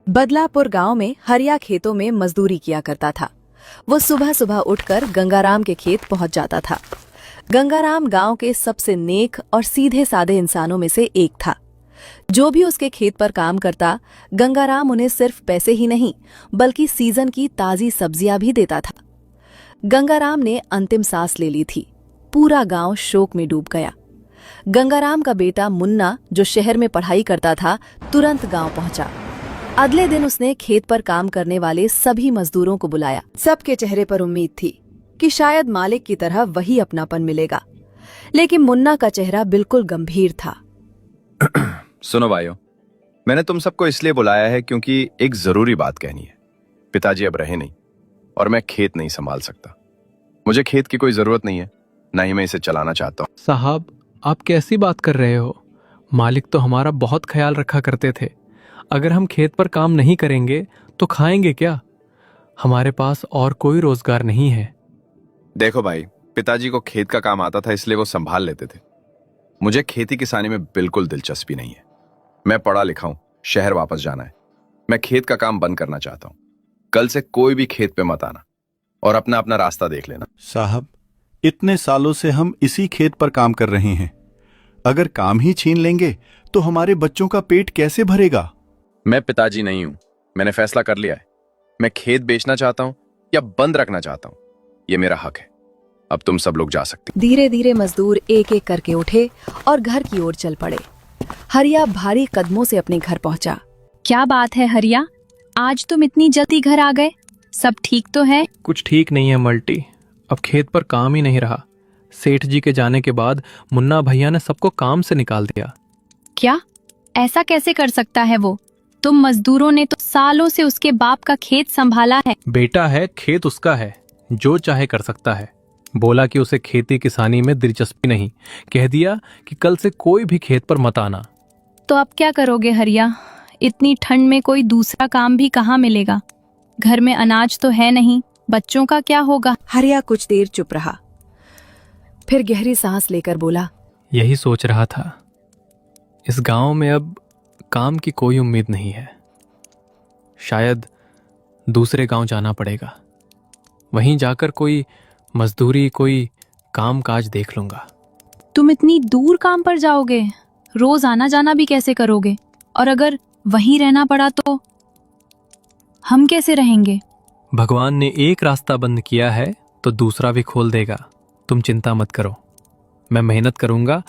बदलापुर गांव में हरिया खेतों में मजदूरी किया करता था। वो सुबह सुबह उठकर गंगाराम के खेत पहुंच जाता था। गंगाराम गांव के सबसे नेक और सीधे साधे इंसानों में से एक था। जो भी उसके खेत पर काम करता, गंगाराम उन्हें सिर्फ पैसे ही नहीं बल्कि सीजन की ताजी सब्जियां भी देता था। गंगाराम ने अंतिम सांस ले ली थी। पूरा गांव शोक में डूब गया। गंगाराम का बेटा मुन्ना, जो शहर में पढ़ाई करता था, तुरंत गांव पहुंचा। अगले दिन उसने खेत पर काम करने वाले सभी मजदूरों को बुलाया। सबके चेहरे पर उम्मीद थी कि शायद मालिक की तरह वही अपनापन मिलेगा, लेकिन मुन्ना का चेहरा बिल्कुल गंभीर था। सुनो भाइयों, मैंने तुम सबको इसलिए बुलाया है क्योंकि एक जरूरी बात कहनी है। पिताजी अब रहे नहीं और मैं खेत नहीं संभाल सकता। मुझे खेत की कोई जरूरत नहीं है, ना ही मैं इसे चलाना चाहता हूँ। साहब, आप कैसी बात कर रहे हो? मालिक तो हमारा बहुत ख्याल रखा करते थे। अगर हम खेत पर काम नहीं करेंगे तो खाएंगे क्या? हमारे पास और कोई रोजगार नहीं है। देखो भाई, पिताजी को खेत का काम आता था इसलिए वो संभाल लेते थे। मुझे खेती किसानी में बिल्कुल दिलचस्पी नहीं है। मैं पढ़ा लिखा हूं, शहर वापस जाना है। मैं खेत का काम बंद करना चाहता हूं। कल से कोई भी खेत पे मत आना और अपना अपना रास्ता देख लेना। साहब, इतने सालों से हम इसी खेत पर काम कर रहे हैं। अगर काम ही छीन लेंगे तो हमारे बच्चों का पेट कैसे भरेगा? मैं पिताजी नहीं हूं। मैंने फैसला कर लिया है। मैं खेत बेचना चाहता हूं या बंद रखना चाहता हूं, यह मेरा हक है। अब तुम सब लोग जा सकते। धीरे धीरे मजदूर एक एक करके उठे और घर की ओर चल पड़े। हरिया भारी कदमों से अपने घर पहुंचा। क्या बात है हरिया, आज तुम इतनी जल्दी घर आ गए? सब ठीक तो है? कुछ ठीक नहीं है मल्टी। अब खेत पर काम ही नहीं रहा। सेठ जी के जाने के बाद मुन्ना भैया ने सबको काम से निकाल दिया। क्या? ऐसा कैसे कर सकता है वो? तुम मजदूरों ने तो सालों से उसके बाप का खेत संभाला है। बेटा है, खेत उसका है, जो चाहे कर सकता है। बोला कि उसे खेती किसानी में दिलचस्पी नहीं। कह दिया कि कल से कोई भी खेत पर मत आना। तो अब क्या करोगे हरिया? इतनी ठंड में कोई दूसरा काम भी कहाँ मिलेगा? घर में अनाज तो है नहीं, बच्चों का क्या होगा? हरिया कुछ देर चुप रहा, फिर गहरी सांस लेकर बोला, यही सोच रहा था। इस गांव में अब काम की कोई उम्मीद नहीं है। शायद दूसरे गांव जाना पड़ेगा। वहीं जाकर कोई मजदूरी, कोई काम काज देख लूंगा। तुम इतनी दूर काम पर जाओगे? रोज आना जाना भी कैसे करोगे? और अगर वहीं रहना पड़ा तो हम कैसे रहेंगे? भगवान ने एक रास्ता बंद किया है तो दूसरा भी खोल देगा। तुम चिंता मत करो, मैं मेहनत करूंगा,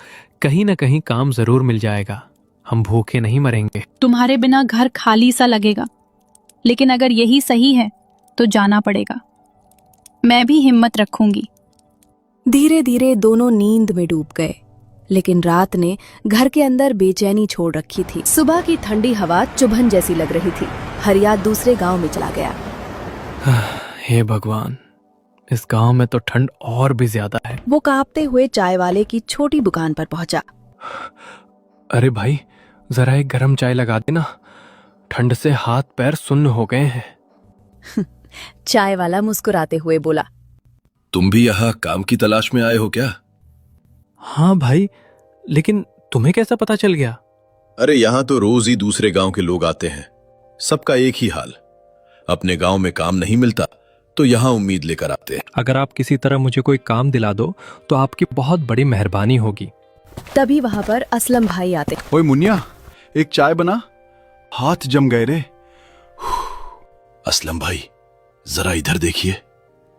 कहीं ना कहीं काम जरूर मिल जाएगा। हम भूखे नहीं मरेंगे। तुम्हारे बिना घर खाली सा लगेगा, लेकिन अगर यही सही है तो जाना पड़ेगा। मैं भी हिम्मत रखूंगी। धीरे धीरे दोनों नींद में डूब गए, लेकिन रात ने घर के अंदर बेचैनी छोड़ रखी थी। सुबह की ठंडी हवा चुभन जैसी लग रही थी। हरिया दूसरे गांव में चला गया। हे भगवान, इस गांव में तो ठंड और भी ज्यादा है। वो कांपते हुए चाय वाले की छोटी दुकान पर पहुंचा। अरे भाई, जरा एक गरम चाय लगा देना। ठंड से हाथ पैर सुन्न हो गए हैं। चाय वाला मुस्कुराते हुए बोला, तुम भी यहाँ काम की तलाश में आए हो क्या? हाँ भाई, लेकिन तुम्हें कैसा पता चल गया? अरे यहाँ तो रोज ही दूसरे गांव के लोग आते हैं। सबका एक ही हाल। अपने गांव में काम नहीं मिलता तो यहाँ उम्मीद लेकर आते हैं। अगर आप किसी तरह मुझे कोई काम दिला दो तो आपकी बहुत बड़ी मेहरबानी होगी। तभी वहां पर असलम भाई आते। ओए मुन्निया, एक चाय बना, हाथ जम गए रे। असलम भाई, जरा इधर देखिए।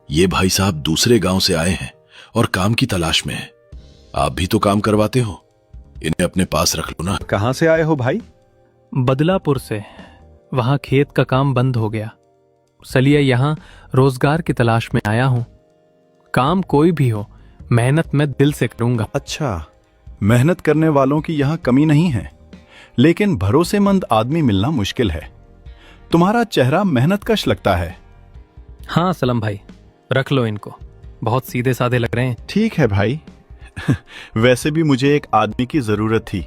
ये भाई साहब दूसरे गांव से आए हैं और काम की तलाश में हैं। आप भी तो काम करवाते हो, इन्हें अपने पास रख लो ना। कहाँ से आए हो भाई? बदलापुर से। वहां खेत का काम बंद हो गया, इसलिए यहाँ रोजगार की तलाश में आया हूँ। काम कोई भी हो, मेहनत मैं दिल से करूंगा। अच्छा, मेहनत करने वालों की यहाँ कमी नहीं है, लेकिन भरोसेमंद आदमी मिलना मुश्किल है। तुम्हारा चेहरा मेहनत कश लगता है। हाँ सलम भाई, रख लो इनको, बहुत सीधे साधे लग रहे हैं। ठीक है भाई। वैसे भी मुझे एक आदमी की जरूरत थी,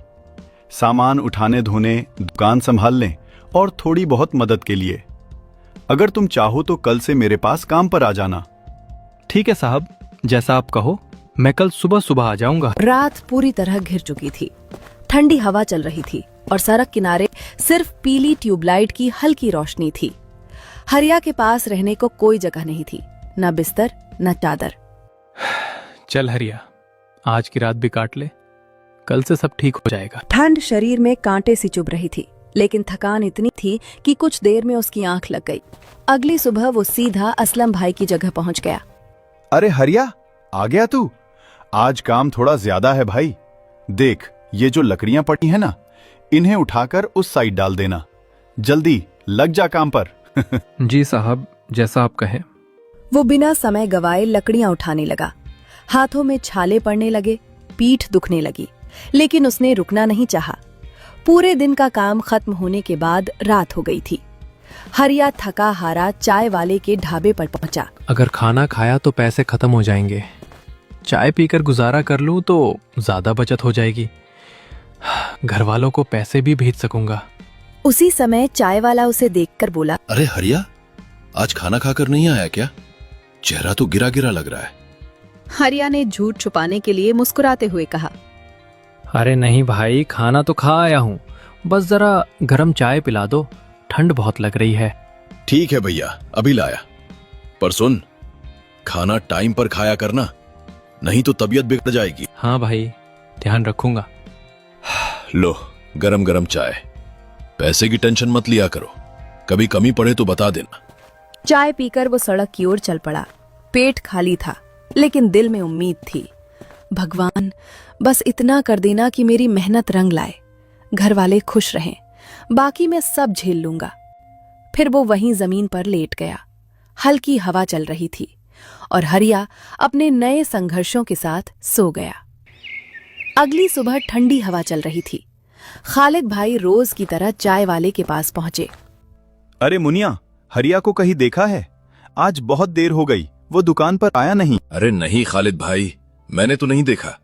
सामान उठाने धोने, दुकान संभालने और थोड़ी बहुत मदद के लिए। अगर तुम चाहो तो कल से मेरे पास काम पर आ जाना। ठीक है साहब, जैसा आप कहो, मैं कल सुबह सुबह आ जाऊंगा। रात पूरी तरह घिर चुकी थी। ठंडी हवा चल रही थी और सड़क किनारे सिर्फ पीली ट्यूबलाइट की हल्की रोशनी थी। हरिया के पास रहने को कोई जगह नहीं थी, न बिस्तर न चादर। चल हरिया, आज की रात भी काट ले, कल से सब ठीक हो जाएगा। ठंड शरीर में कांटे सी चुभ रही थी, लेकिन थकान इतनी थी कि कुछ देर में उसकी आंख लग गई। अगली सुबह वो सीधा असलम भाई की जगह पहुंच गया। अरे हरिया, आ गया तू? आज काम थोड़ा ज्यादा है भाई। देख, ये जो लकड़ियां पड़ी है ना, इन्हें उठाकर उस साइड डाल देना। जल्दी लग जा काम पर। जी साहब, जैसा आप कहें। वो बिना समय गवाए लकड़ियां उठाने लगा। हाथों में छाले पड़ने लगे, पीठ दुखने लगी, लेकिन उसने रुकना नहीं चाहा। पूरे दिन का काम खत्म होने के बाद रात हो गई थी। हरिया थका हारा चाय वाले के ढाबे पर पहुंचा। अगर खाना खाया तो पैसे खत्म हो जाएंगे, चाय पीकर गुजारा कर लूं तो ज्यादा बचत हो जाएगी, घर वालों को पैसे भी भेज सकूंगा। उसी समय चाय वाला उसे देखकर बोला, अरे हरिया, आज खाना खाकर नहीं आया क्या? चेहरा तो गिरा गिरा लग रहा है। हरिया ने झूठ छुपाने के लिए मुस्कुराते हुए कहा, अरे नहीं भाई, खाना तो खा आया हूँ, बस जरा गरम चाय पिला दो, ठंड बहुत लग रही है। ठीक है भैया, अभी लाया। पर सुन, खाना टाइम पर खाया करना, नहीं तो तबीयत बिगड़ जाएगी। हाँ भाई, ध्यान रखूंगा। लो, गरम गरम चाय। पैसे की टेंशन मत लिया करो, कभी कमी पड़े तो बता देना। चाय पीकर वो सड़क की ओर चल पड़ा। पेट खाली था, लेकिन दिल में उम्मीद थी। भगवान, बस इतना कर देना कि मेरी मेहनत रंग लाए, घर वाले खुश रहें, बाकी मैं सब झेल लूंगा। फिर वो वहीं जमीन पर लेट गया। हल्की हवा चल रही थी और हरिया अपने नए संघर्षों के साथ सो गया। अगली सुबह ठंडी हवा चल रही थी। खालिद भाई रोज की तरह चाय वाले के पास पहुंचे। अरे मुनिया, हरिया को कहीं देखा है? आज बहुत देर हो गई, वो दुकान पर आया नहीं। अरे नहीं खालिद भाई, मैंने तो नहीं देखा।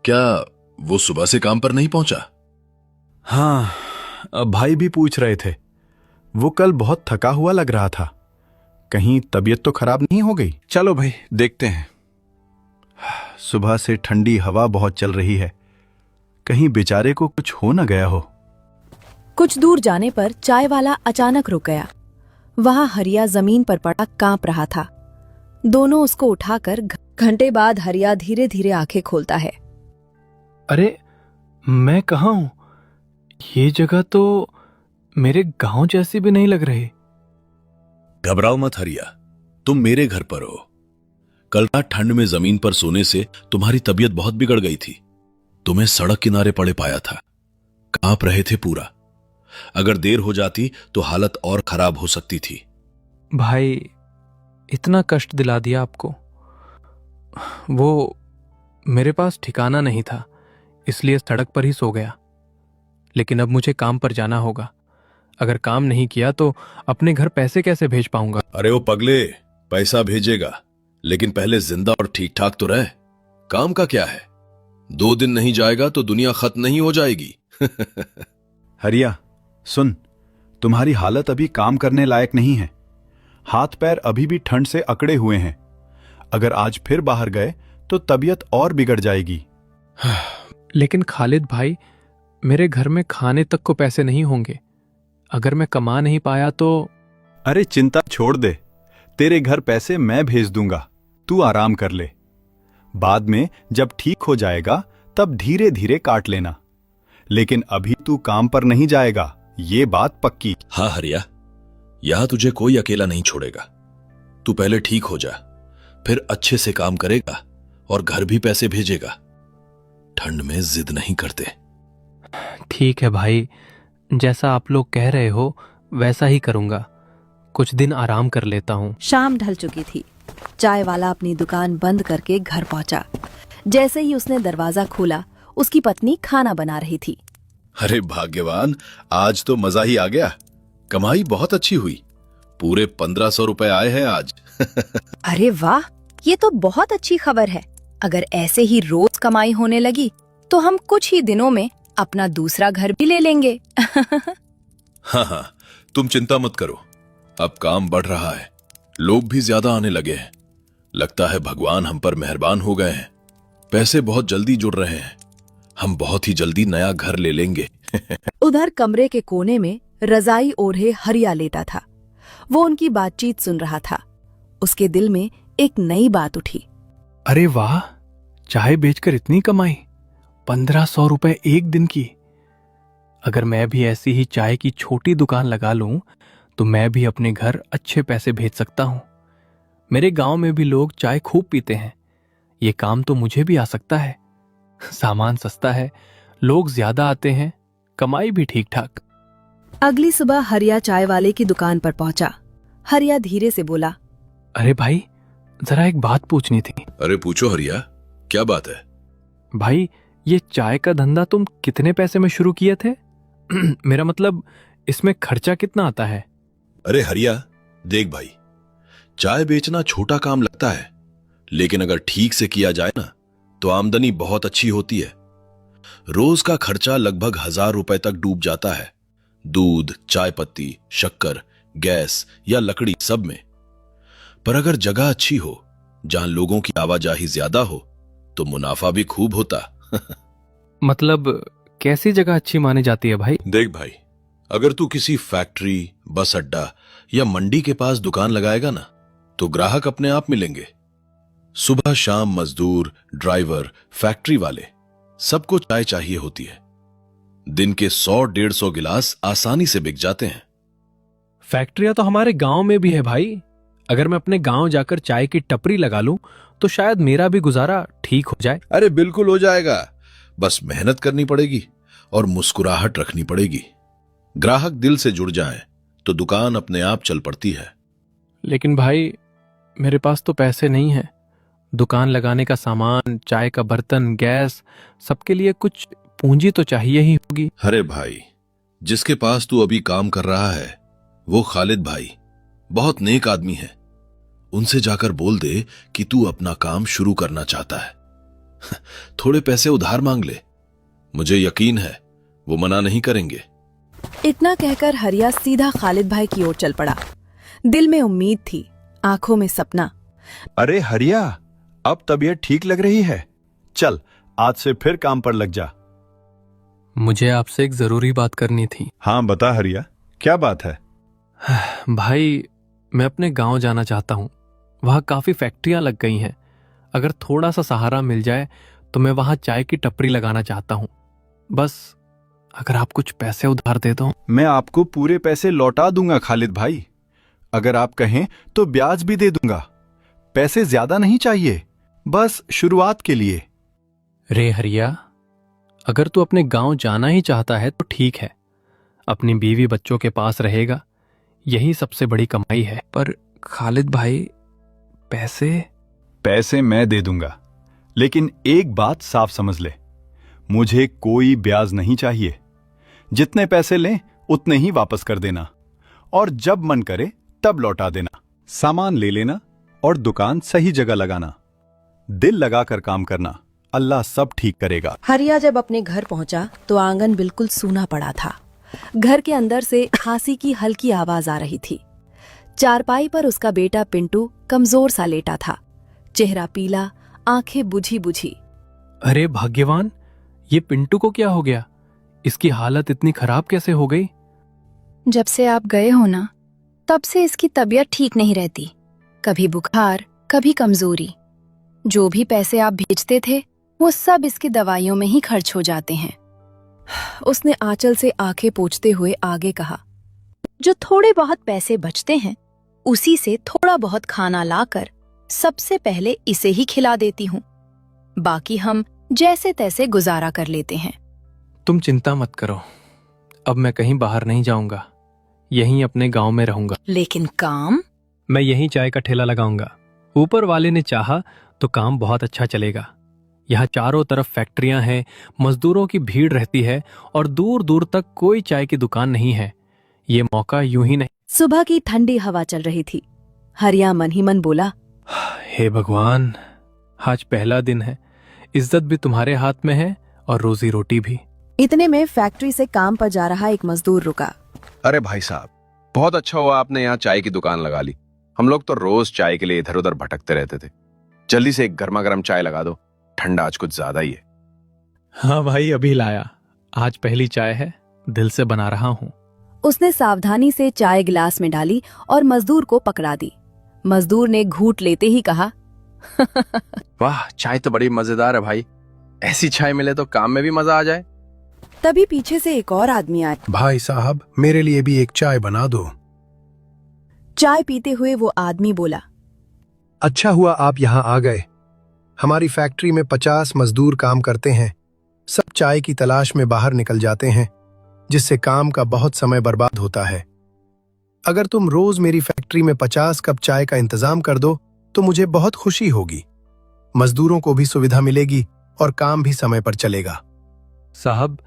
क्या वो सुबह से काम पर नहीं पहुंचा? हाँ, भाई भी पूछ रहे थे। वो कल बहुत थका हुआ लग रहा था। कहीं तबीयत तो खराब नहीं हो गई? चलो भाई, देखते हैं। सुबह से ठंडी हवा बहुत चल रही है, कहीं बेचारे को कुछ हो न गया हो। कुछ दूर जाने पर चाय वाला अचानक रुक गया। वहां हरिया जमीन पर पड़ा कांप रहा था। दोनों उसको उठाकर घंटे बाद हरिया धीरे धीरे आंखें खोलता है। अरे मैं कहाँ हूँ? ये जगह तो मेरे गांव जैसी भी नहीं लग रही। घबराओ मत हरिया, तुम मेरे घर पर हो। कल रात ठंड में जमीन पर सोने से तुम्हारी तबीयत बहुत बिगड़ गई थी। तुम्हें सड़क किनारे पड़े पाया था, कांप रहे थे पूरा। अगर देर हो जाती तो हालत और खराब हो सकती थी। भाई, इतना कष्ट दिला दिया आपको। वो मेरे पास ठिकाना नहीं था, इसलिए सड़क पर ही सो गया। लेकिन अब मुझे काम पर जाना होगा। अगर काम नहीं किया तो अपने घर पैसे कैसे भेज पाऊंगा? अरे वो पगले, पैसा भेजेगा, लेकिन पहले जिंदा और ठीक ठाक तो रहे। काम का क्या है, 2 दिन नहीं जाएगा तो दुनिया खत्म नहीं हो जाएगी। हरिया सुन, तुम्हारी हालत अभी काम करने लायक नहीं है। हाथ पैर अभी भी ठंड से अकड़े हुए हैं। अगर आज फिर बाहर गए तो तबीयत और बिगड़ जाएगी। लेकिन खालिद भाई, मेरे घर में खाने तक को पैसे नहीं होंगे। अगर मैं कमा नहीं पाया तो? अरे चिंता छोड़ दे, तेरे घर पैसे मैं भेज दूंगा, तू आराम कर ले। बाद में जब ठीक हो जाएगा तब धीरे धीरे काट लेना। लेकिन अभी तू काम पर नहीं जाएगा, ये बात पक्की। हाँ हरिया, यहां तुझे कोई अकेला नहीं छोड़ेगा। तू पहले ठीक हो जा, फिर अच्छे से काम करेगा और घर भी पैसे भेजेगा। ठंड में जिद नहीं करते। ठीक है भाई, जैसा आप लोग कह रहे हो वैसा ही करूंगा। कुछ दिन आराम कर लेता हूँ। शाम ढल चुकी थी। चाय वाला अपनी दुकान बंद करके घर पहुंचा। जैसे ही उसने दरवाजा खोला, उसकी पत्नी खाना बना रही थी। अरे भाग्यवान, आज तो मजा ही आ गया। कमाई बहुत अच्छी हुई, पूरे 1500 रुपए आए हैं आज। अरे वाह, ये तो बहुत अच्छी खबर है। अगर ऐसे ही रोज कमाई होने लगी तो हम कुछ ही दिनों में अपना दूसरा घर भी ले लेंगे। हाँ हाँ, तुम चिंता मत करो, अब काम बढ़ रहा है, लोग भी ज्यादा आने लगे हैं। लगता है भगवान हम पर मेहरबान हो गए हैं। पैसे बहुत जल्दी जुड़ रहे हैं, हम बहुत ही जल्दी नया घर ले लेंगे। उधर कमरे के कोने में रजाई ओढ़े हरिया लेटा था। वो उनकी बातचीत सुन रहा था। उसके दिल में एक नई बात उठी। अरे वाह, चाय बेचकर इतनी कमाई, 1500 रुपए एक दिन की। अगर मैं भी ऐसी ही चाय की छोटी दुकान लगा लूं तो मैं भी अपने घर अच्छे पैसे भेज सकता हूं। मेरे गांव में भी लोग चाय खूब पीते हैं। ये काम तो मुझे भी आ सकता है। सामान सस्ता है, लोग ज्यादा आते हैं, कमाई भी ठीक ठाक। अगली सुबह हरिया चाय वाले की दुकान पर पहुंचा। हरिया धीरे से बोला, अरे भाई, जरा एक बात पूछनी थी। अरे पूछो हरिया, क्या बात है? भाई, ये चाय का धंधा तुम कितने पैसे में शुरू किए थे? मेरा मतलब, इसमें खर्चा कितना आता है? अरे हरिया, देख भाई, चाय बेचना छोटा काम लगता है, लेकिन अगर ठीक से किया जाए ना तो आमदनी बहुत अच्छी होती है। रोज का खर्चा लगभग 1000 रुपए तक डूब जाता है। दूध, चाय पत्ती, शक्कर, गैस या लकड़ी, सब में। पर अगर जगह अच्छी हो, जहां लोगों की आवाजाही ज्यादा हो, तो मुनाफा भी खूब होता। मतलब कैसी जगह अच्छी मानी जाती है भाई? देख भाई, अगर तू किसी फैक्ट्री, बस अड्डा या मंडी के पास दुकान लगाएगा ना, तो ग्राहक अपने आप मिलेंगे। सुबह शाम मजदूर, ड्राइवर, फैक्ट्री वाले, सबको चाय चाहिए होती है। दिन के 100-150 गिलास आसानी से बिक जाते हैं। फैक्ट्रियां तो हमारे गांव में भी है भाई। अगर मैं अपने गांव जाकर चाय की टपरी लगा लूं तो शायद मेरा भी गुजारा ठीक हो जाए। अरे बिल्कुल हो जाएगा, बस मेहनत करनी पड़ेगी और मुस्कुराहट रखनी पड़ेगी। ग्राहक दिल से जुड़ जाए तो दुकान अपने आप चल पड़ती है। लेकिन भाई, मेरे पास तो पैसे नहीं है। दुकान लगाने का सामान, चाय का बर्तन, गैस, सबके लिए कुछ पूंजी तो चाहिए ही होगी। अरे भाई, जिसके पास तू अभी काम कर रहा है वो खालिद भाई बहुत नेक आदमी है। उनसे जाकर बोल दे कि तू अपना काम शुरू करना चाहता है। थोड़े पैसे उधार मांग ले, मुझे यकीन है वो मना नहीं करेंगे। इतना कहकर हरिया सीधा खालिद भाई की ओर चल पड़ा। दिल में उम्मीद थी, आंखों में सपना। अरे हरिया, अब तबीयत ठीक लग रही है? चल, आज से फिर काम पर लग जा। मुझे आपसे एक जरूरी बात करनी थी। हाँ बता हरिया, क्या बात है? भाई, मैं अपने गांव जाना चाहता हूं। वहां काफी फैक्ट्रियां लग गई हैं। अगर थोड़ा सा सहारा मिल जाए तो मैं वहां चाय की टपरी लगाना चाहता हूं। बस अगर आप कुछ पैसे उधार दे दो। मैं आपको पूरे पैसे लौटा दूंगा खालिद भाई। अगर आप कहें तो ब्याज भी दे दूंगा। पैसे ज्यादा नहीं चाहिए, बस शुरुआत के लिए। रे हरिया, अगर तू अपने गांव जाना ही चाहता है तो ठीक है। अपनी बीवी बच्चों के पास रहेगा, यही सबसे बड़ी कमाई है। पर खालिद भाई, पैसे मैं दे दूंगा, लेकिन एक बात साफ समझ ले, मुझे कोई ब्याज नहीं चाहिए। जितने पैसे लें उतने ही वापस कर देना, और जब मन करे तब लौटा देना। सामान ले लेना और दुकान सही जगह लगाना। दिल लगाकर काम करना, अल्लाह सब ठीक करेगा। हरिया जब अपने घर पहुंचा तो आंगन बिल्कुल सूना पड़ा था। घर के अंदर से खांसी की हल्की आवाज आ रही थी। चारपाई पर उसका बेटा पिंटू कमजोर सा लेटा था, चेहरा पीला, आंखें बुझी बुझी। अरे भाग्यवान, ये पिंटू को क्या हो गया? इसकी हालत इतनी खराब कैसे हो गई? जब से आप गए हो ना, तब से इसकी तबीयत ठीक नहीं रहती। कभी बुखार, कभी कमजोरी। जो भी पैसे आप भेजते थे वो सब इसकी दवाइयों में ही खर्च हो जाते हैं। उसने आंचल से आंखें पोंछते हुए आगे कहा, जो थोड़े बहुत पैसे बचते हैं उसी से थोड़ा बहुत खाना लाकर सबसे पहले इसे ही खिला देती हूँ। बाकी हम जैसे तैसे गुजारा कर लेते हैं। तुम चिंता मत करो, अब मैं कहीं बाहर नहीं जाऊंगा, यहीं अपने गांव में रहूंगा। लेकिन काम? मैं यहीं चाय का ठेला लगाऊंगा। ऊपर वाले ने चाहा तो काम बहुत अच्छा चलेगा। यहाँ चारों तरफ फैक्ट्रियां हैं, मजदूरों की भीड़ रहती है और दूर दूर तक कोई चाय की दुकान नहीं है। ये मौका यूं ही नहीं। सुबह की ठंडी हवा चल रही थी। हरिया मन ही मन बोला, हे भगवान, आज पहला दिन है, इज्जत भी तुम्हारे हाथ में है और रोजी रोटी भी। इतने में फैक्ट्री से काम पर जा रहा एक मजदूर रुका। अरे भाई साहब, बहुत अच्छा हुआ आपने यहाँ चाय की दुकान लगा ली। हम लोग तो रोज चाय के लिए इधर उधर भटकते रहते थे। जल्दी से एक गर्मा गर्म चाय लगा दो, ठंडा आज कुछ ज्यादा ही है। हाँ भाई, अभी लाया। आज पहली चाय है, दिल से बना रहा हूँ। उसने सावधानी से चाय गिलास में डाली और मजदूर को पकड़ा दी। मजदूर ने घूंट लेते ही कहा, वाह, चाय तो बड़ी मजेदार है भाई। ऐसी चाय मिले तो काम में भी मजा आ जाए। तभी पीछे से एक और आदमी आया। भाई साहब, मेरे लिए भी एक चाय बना दो। चाय पीते हुए वो आदमी बोला, अच्छा हुआ आप यहाँ आ गए। हमारी फैक्ट्री में 50 मजदूर काम करते हैं। सब चाय की तलाश में बाहर निकल जाते हैं, जिससे काम का बहुत समय बर्बाद होता है। अगर तुम रोज मेरी फैक्ट्री में 50 कप चाय का इंतजाम कर दो तो मुझे बहुत खुशी होगी। मजदूरों को भी सुविधा मिलेगी और काम भी समय पर चलेगा। साहब,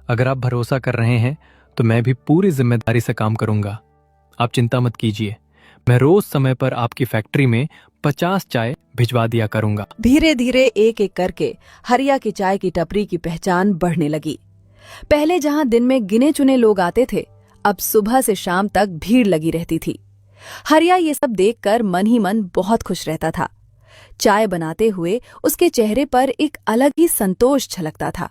अगर आप भरोसा कर रहे हैं तो मैं भी पूरी जिम्मेदारी से काम करूंगा। आप चिंता मत कीजिए, मैं रोज समय पर आपकी फैक्ट्री में 50 चाय भिजवा दिया करूंगा। धीरे धीरे एक एक करके हरिया की चाय की टपरी की पहचान बढ़ने लगी। पहले जहां दिन में गिने चुने लोग आते थे, अब सुबह से शाम तक भीड़ लगी रहती थी। हरिया ये सब देखकर मन ही मन बहुत खुश रहता था। चाय बनाते हुए उसके चेहरे पर एक अलग ही संतोष झलकता था।